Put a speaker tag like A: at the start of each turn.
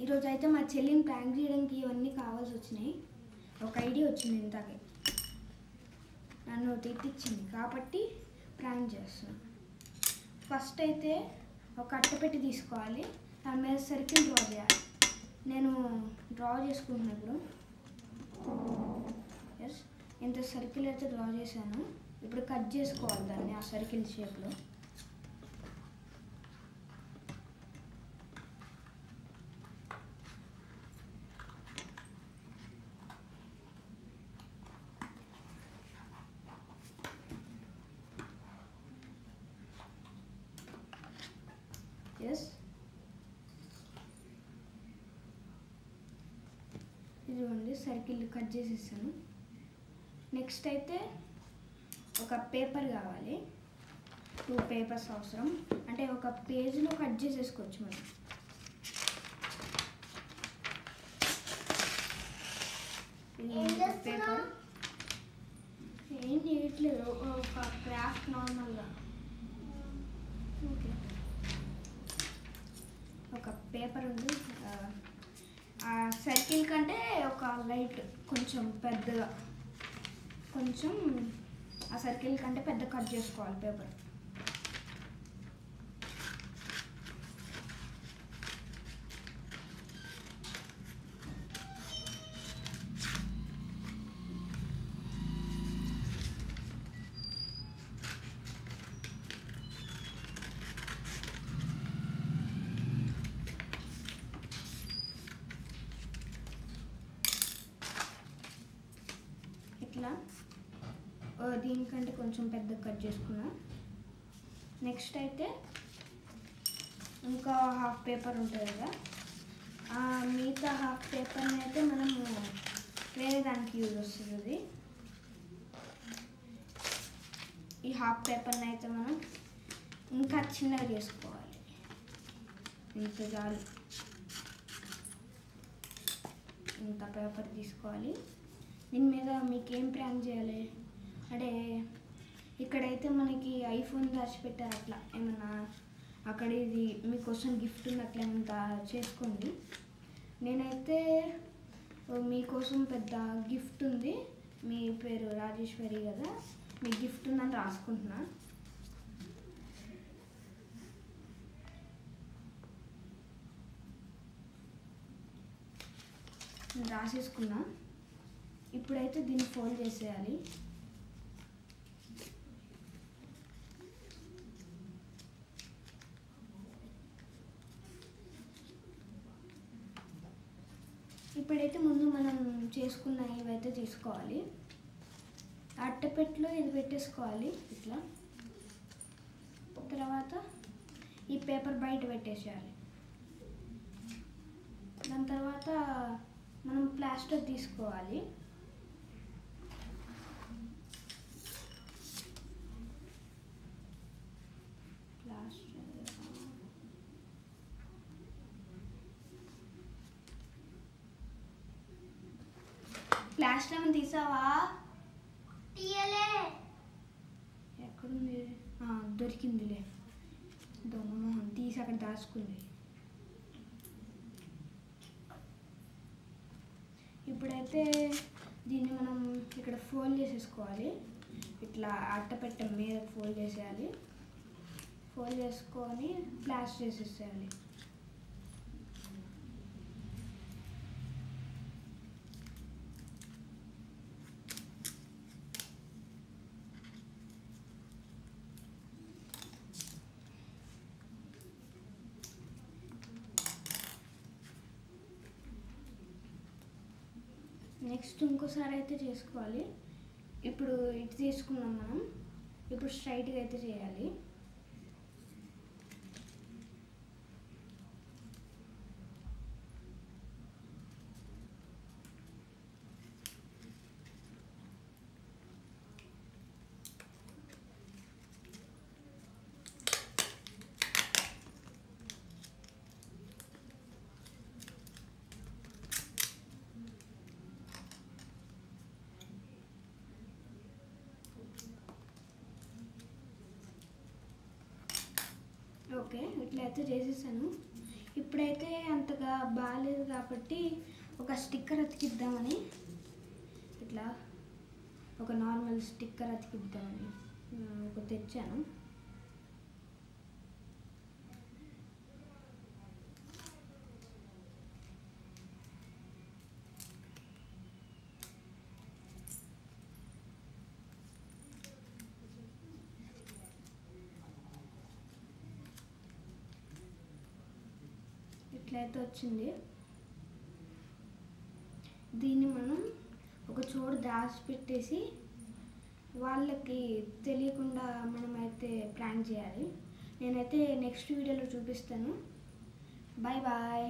A: ఈరోజు అయితే మా చెల్లిని ప్రాంక్ చేయడానికి ఇవన్నీ కావాల్సి వచ్చినాయి. ఒక ఐడియా వచ్చింది ఇంతకే, నన్ను తిట్టించింది కాబట్టి ప్రాంక్ చేస్తున్నాను. ఫస్ట్ అయితే ఒక అట్టపెట్టి తీసుకోవాలి, దాని మీద సర్కిల్ డ్రా చేయాలి. నేను డ్రా చేసుకుంటున్నప్పుడు ఎస్ ఇంత సర్కిల్ అయితే డ్రా చేశాను. ఇప్పుడు కట్ చేసుకోవాలి దాన్ని ఆ సర్కిల్ షేప్లో. ఎస్ ఇదిగోండి సర్కిల్ కట్ చేసేసాను. నెక్స్ట్ అయితే ఒక పేపర్ కావాలి, 2 పేపర్స్ అవసరం. అంటే ఒక పేజ్లో కట్ చేసేసుకోవచ్చు మనం. పేపర్ ఏం చేయట్లేదు, ఒక క్రాఫ్ట్ నార్మల్గా. ఓకే, ఒక పేపర్ ఉంది. ఆ సర్కిల్ కంటే ఒక లైట్ కొంచెం పెద్దగా, కొంచెం ఆ సర్కిల్ కంటే పెద్ద కట్ చేసుకోవాలి పేపర్. ఇట్లా దీనికంటే కొంచెం పెద్ద కట్ చేసుకున్నా. నెక్స్ట్ అయితే ఇంకా హాఫ్ పేపర్ ఉంటుంది కదా, మిగతా హాఫ్ పేపర్ని అయితే మనం వేరే దానికి యూజ్ వస్తుంది. ఈ హాఫ్ పేపర్ని అయితే మనం ఇంకా చిన్నగా చేసుకోవాలి. ఇంత చాలు, ఇంత పేపర్ తీసుకోవాలి. దీని మీద మీకు ఏం ప్రాంక్ చేయాలి అంటే, ఇక్కడైతే మనకి ఐఫోన్ దాచిపెట్టారు, అట్లా ఏమన్నా అక్కడ ఇది మీకోసం గిఫ్ట్ ఉంది అట్లా ఏమంతా చేసుకోండి. నేనైతే మీకోసం పెద్ద గిఫ్ట్ ఉంది, మీ పేరు రాజేశ్వరి కదా, మీ గిఫ్ట్ ఉందని రాసుకుంటున్నా. రాసేసుకున్నా. ఇప్పుడైతే దీన్ని ఫోల్డ్ చేసేయాలి. ఇప్పుడైతే ముందు మనం చేసుకున్న ఇవైతే తీసుకోవాలి, అట్టపెట్టెలో ఇది పెట్టేసుకోవాలి ఇట్లా. తర్వాత ఈ పేపర్ బయట పెట్టేసేయాలి. దాని తర్వాత మనం ప్లాస్టర్ తీసుకోవాలి. ప్లాస్టర్ ఏమైనా తీసావా?
B: తీయలే.
A: ఎక్కడుంది? దొరికిందిలే, దొంగమోహం తీసి అక్కడ దాచుకుంది. ఇప్పుడైతే దీన్ని మనం ఇక్కడ ఫోల్డ్ చేసేసుకోవాలి. ఇట్లా అట్టపెట్ట మీద ఫోల్డ్ చేసేయాలి. ఫోల్డ్ చేసుకొని ప్లాస్టర్ చేసేసేయాలి. నెక్స్ట్ ఇంకోసారి అయితే చేసుకోవాలి. ఇప్పుడు ఇటు తీసుకున్నాం మనం, ఇప్పుడు స్ట్రైట్గా అయితే చేయాలి. ఓకే, ఇట్లా అయితే చేసేసాను. ఇప్పుడైతే అంతగా బాగాలేదు కాబట్టి ఒక స్టిక్కర్ అతికిద్దామని ఇట్లా ఒక నార్మల్ స్టిక్కర్ అతికిద్దామని ఒక తెచ్చాను. ఇట్లయితే వచ్చింది. దీన్ని మనం ఒక చోటు దాచిపెట్టేసి వాళ్ళకి తెలియకుండా మనమైతే ప్రాంక్ చేయాలి. నేనైతే నెక్స్ట్ వీడియోలో చూపిస్తాను. Bye bye.